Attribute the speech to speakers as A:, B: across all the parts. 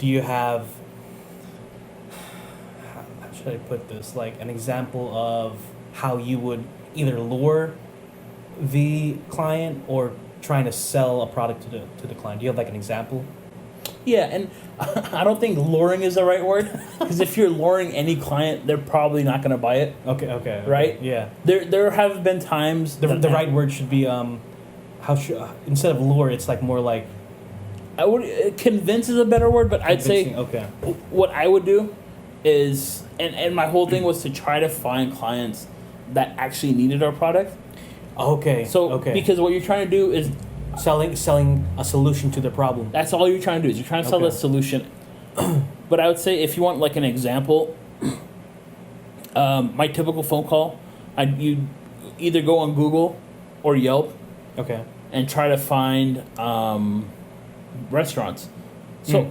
A: do you have, how should I put this, like an example of how you would either lure the client or trying to sell a product to the client? Do you have like an example?
B: Yeah, and I don't think luring is the right word, because if you're luring any client, they're probably not going to buy it.
A: Okay.
B: Right?
A: Yeah.
B: There have been times...
A: The right word should be, instead of lure, it's like more like...
B: Convince is a better word, but I'd say...
A: Okay.
B: What I would do is... And my whole thing was to try to find clients that actually needed our product.
A: Okay.
B: Because what you're trying to do is...
A: Selling a solution to the problem.
B: That's all you're trying to do, is you're trying to sell a solution. But I would say if you want like an example, my typical phone call, you either go on Google or Yelp,
A: okay,
B: and try to find restaurants. So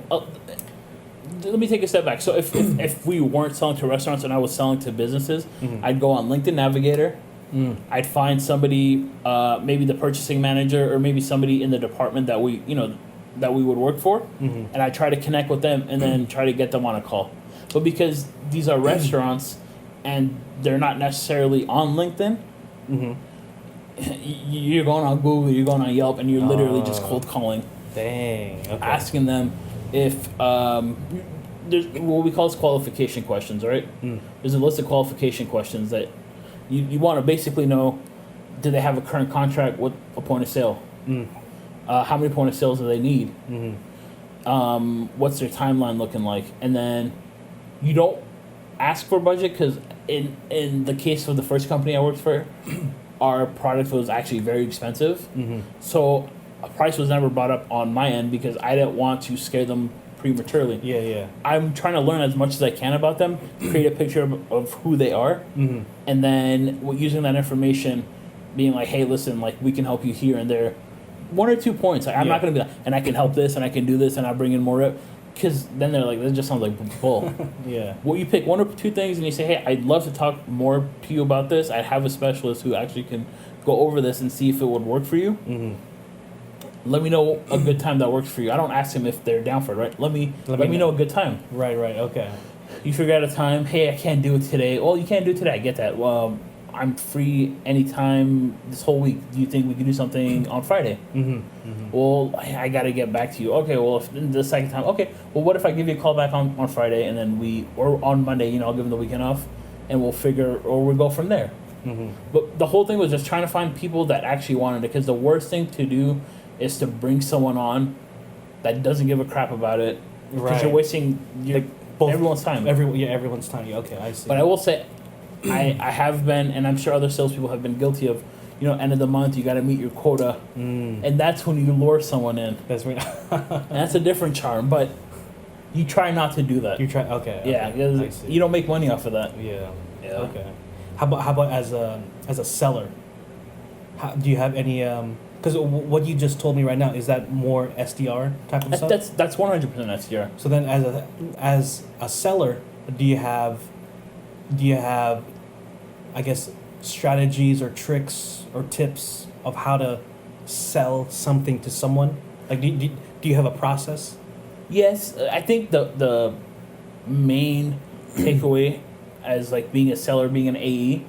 B: let me take a step back. So if we weren't selling to restaurants and I was selling to businesses, I'd go on LinkedIn Navigator. I'd find somebody, maybe the purchasing manager or maybe somebody in the department that we would work for, and I try to connect with them and then try to get them on a call. But because these are restaurants and they're not necessarily on LinkedIn, you're going on Google, you're going on Yelp, and you're literally just cold calling.
A: Dang. Okay.
B: Asking them if there's what we call qualification questions, right? There's a list of qualification questions that you want to basically know: do they have a current contract with a point of sale? How many point of sales do they need? What's their timeline looking like? And then you don't ask for budget, because in the case of the first company I worked for, our product was actually very expensive. So a price was never brought up on my end because I didn't want to scare them prematurely.
A: Yeah.
B: I'm trying to learn as much as I can about them, create a picture of who they are, and then using that information, being like, hey, listen, like we can help you here and there. 1 or 2 points. Like, I'm not going to be like, and I can help this and I can do this and I'll bring in more up. Because then they're like, that just sounds like bull.
A: Yeah.
B: Well, you pick 1 or 2 things and you say, hey, I'd love to talk more to you about this. I have a specialist who actually can go over this and see if it would work for you. Let me know a good time that works for you. I don't ask them if they're down for it, right? Let me know a good time.
A: Right, okay.
B: You figure out a time. Hey, I can't do it today. Well, you can't do it today. I get that. Well, I'm free anytime this whole week. Do you think we can do something on Friday? Well, I got to get back to you. Okay, well, if the second time, okay. Well, what if I give you a call back on Friday and then or on Monday, I'll give them the weekend off and we'll go from there. But the whole thing was just trying to find people that actually wanted it, because the worst thing to do is to bring someone on that doesn't give a crap about it, because you're wasting everyone's time.
A: Everyone's time. Okay, I see.
B: But I will say, I have been, and I'm sure other salespeople have been guilty of, end of the month, you got to meet your quota, and that's when you lure someone in.
A: That's when.
B: And that's a different charm, but you try not to do that.
A: You try, okay.
B: Yeah, because you don't make money off of that.
A: Yeah. Okay. How about as a seller? Do you have any? Because what you just told me right now, is that more SDR type of stuff?
B: That's 100% SDR.
A: So then, as a seller, do you have, I guess, strategies or tricks or tips of how to sell something to someone? Like, do you have a process?
B: Yes, I think the main takeaway as like being a seller, being an AE,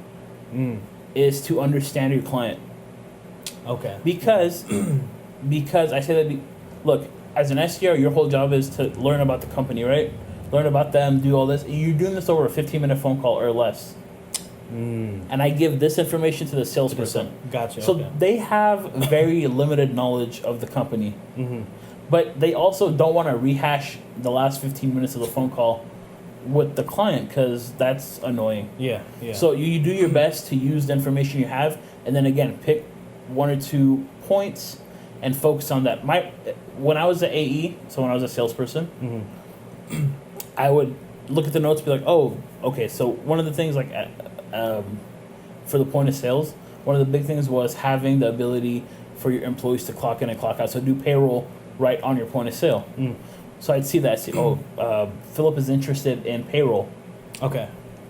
B: is to understand your client.
A: Okay.
B: Because I say that, look, as an SDR, your whole job is to learn about the company, right? Learn about them, do all this. You're doing this over a 15-minute phone call or less. And I give this information to the salesperson.
A: Gotcha.
B: So they have very limited knowledge of the company. But they also don't want to rehash the last 15 minutes of the phone call with the client, because that's annoying.
A: Yeah.
B: So you do your best to use the information you have, and then again, pick 1 or 2 points and focus on that. When I was an AE, so when I was a salesperson, I would look at the notes and be like, oh, okay, so one of the things like for the point of sales, one of the big things was having the ability for your employees to clock in and clock out. So do payroll right on your point of sale. So I'd see that. Philip is interested in payroll.
A: Okay.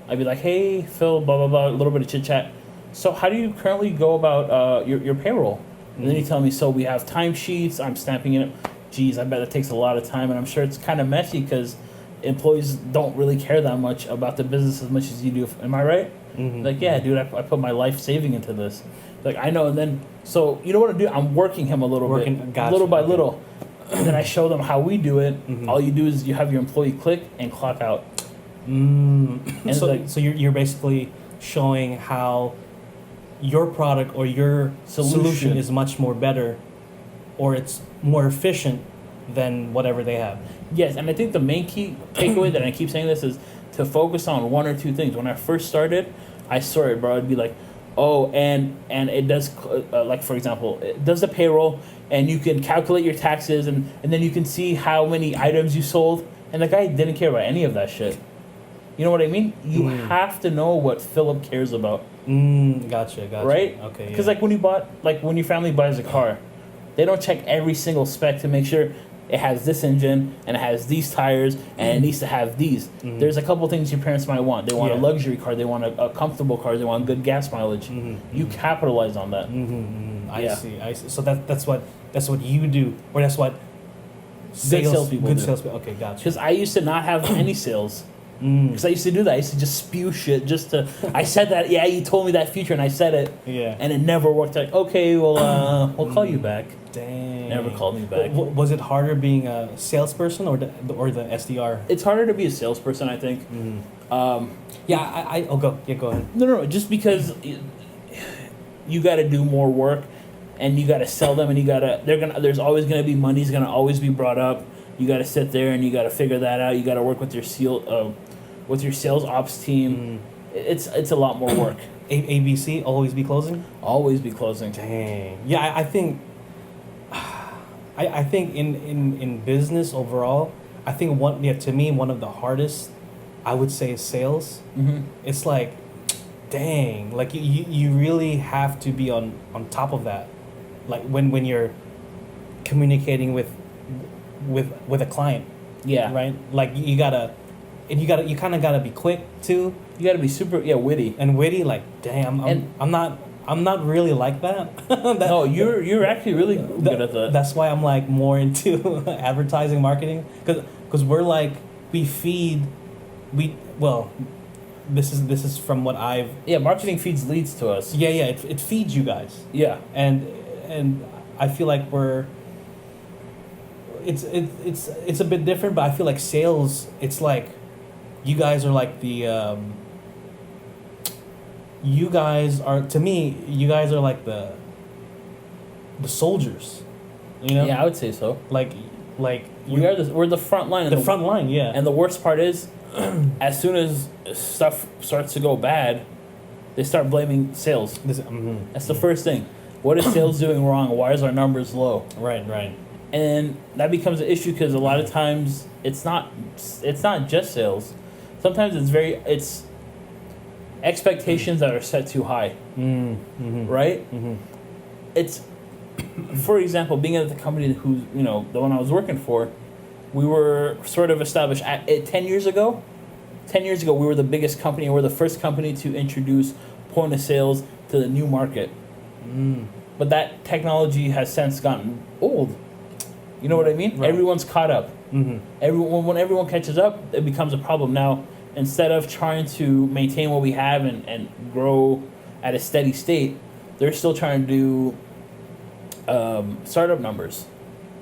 B: I'd be like, hey, Phil, blah, blah, blah, a little bit of chit-chat. So how do you currently go about your payroll? And then you tell me, so we have timesheets, I'm stamping it. geez, I bet it takes a lot of time, and I'm sure it's kind of messy because employees don't really care that much about the business as much as you do. Am I right?
A: Mm-hmm.
B: Like, yeah, dude, I put my life saving into this. Like, I know, and then, so, you know what I do? I'm working him a little bit,
A: Gotcha,
B: little by
A: okay.
B: little. And then I show them how we do it.
A: Mhm.
B: All you do is you have your employee click and clock out.
A: And
B: it's
A: so,
B: like-
A: so you're basically showing how your product or your solution is much more better, or it's more efficient than whatever they have.
B: Yes, and I think the main key takeaway that I keep saying this is to focus on one or two things. When I first started, I saw it, bro. It'd be like, oh, and it does, like, for example, it does the payroll, and you can calculate your taxes, and then you can see how many items you sold. And the guy didn't care about any of that shit. You know what I mean? You have to know what Philip cares about.
A: Gotcha.
B: Right?
A: Okay.
B: Because like when your family buys a car, they don't check every single spec to make sure it has this engine and it has these tires and it needs to have these. There's a couple things your parents might want. They want a luxury car. They want a comfortable car. They want good gas mileage. You capitalize on that.
A: I see. So that's what you do, or that's what
B: salespeople do.
A: Okay, gotcha.
B: Because I used to not have any sales. Because I used to do that. I used to just spew shit just to. I said that. Yeah, you told me that feature, and I said it.
A: Yeah.
B: And it never worked. Like, okay, well, we'll call you back.
A: Dang.
B: Never called me back.
A: Was it harder being a salesperson or the SDR?
B: It's harder to be a salesperson, I think.
A: Yeah, I'll go. Yeah, go ahead.
B: No. Just because you got to do more work, and you got to sell them, and there's always gonna be money's gonna always be brought up. You got to sit there and you got to figure that out. You got to work with your sales ops team. It's a lot more work.
A: ABC, always be closing.
B: Always be closing.
A: Dang. Yeah, I think. I think in business overall, I think to me one of the hardest, I would say, is sales. It's like, dang, like you really have to be on top of that, like when you're communicating with a client.
B: Yeah.
A: Right. Like you kind of gotta be quick too.
B: You got to be super witty.
A: And witty, like, dang, I'm not really like that.
B: No, you're actually really good at that.
A: That's why I'm like more into advertising marketing, because we're like this is from what I've
B: marketing feeds leads to us.
A: it feeds you guys. And I feel like it's a bit different, but I feel like sales, it's like you guys are like to me you guys are like the soldiers, you know?
B: Yeah, I would say so.
A: Like
B: we're the front line.
A: The front line, yeah.
B: And the worst part is, as soon as stuff starts to go bad, they start blaming sales. That's the first thing. What is sales doing wrong? Why is our numbers low?
A: Right.
B: And that becomes an issue because a lot of times it's not just sales. Sometimes it's expectations that are set too high. Right? It's, for example, being at the company who, the one I was working for, we were sort of established 10 years ago. 10 years ago, we were the biggest company. We're the first company to introduce point of sales to the new market. But that technology has since gotten old. You know what I mean? Right. Everyone's caught up. When everyone catches up, it becomes a problem. Now, instead of trying to maintain what we have and grow at a steady state, they're still trying to do startup numbers,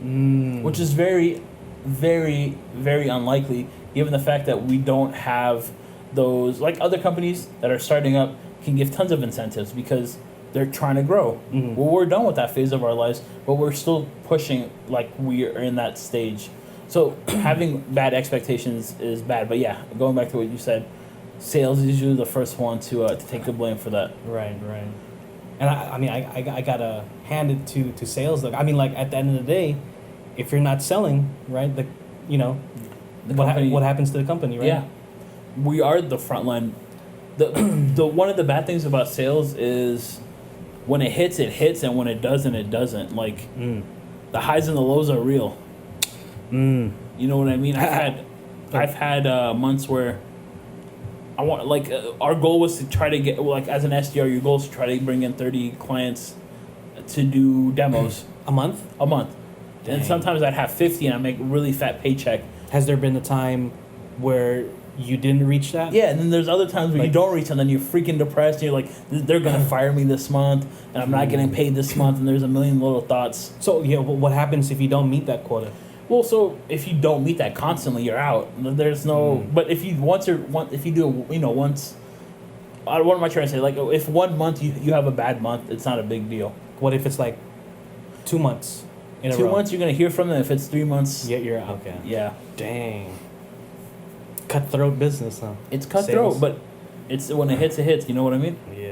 B: which is very, very, very unlikely, given the fact that we don't have those, like other companies that are starting up can give tons of incentives because they're trying to grow. Well, we're done with that phase of our lives, but we're still pushing like we are in that stage. So having bad expectations is bad. But yeah, going back to what you said, sales is usually the first one to take the blame for that.
A: Right. And I gotta hand it to sales. Like, I mean, like at the end of the day, if you're not selling, right, what happens to the company, right?
B: Yeah, we are the front line. The one of the bad things about sales is when it hits, and when it doesn't, it doesn't. Like the highs and the lows are real. You know what I mean? I've had months where I want, like, our goal was to try to get, like, as an SDR, your goal is to try to bring in 30 clients to do demos.
A: A month.
B: And sometimes I'd have 50 and I make a really fat paycheck.
A: Has there been a time where you didn't reach that?
B: Yeah, and then there's other times where you don't reach, and then you're freaking depressed. And you're like, they're gonna fire me this month, and I'm not getting paid this month, and there's a million little thoughts.
A: So yeah, what happens if you don't meet that quota?
B: Well, so if you don't meet that constantly, you're out. There's no. But if you if you do once, what am I trying to say? Like if 1 month you have a bad month, it's not a big deal.
A: What if it's like 2 months? In
B: 2 months you're gonna hear from them. If it's 3 months,
A: yeah, you're out. Okay.
B: Yeah.
A: Dang. Cutthroat business, huh?
B: It's cutthroat,
A: Sales.
B: but it's when it hits, it hits. You know what I mean?
A: Yeah.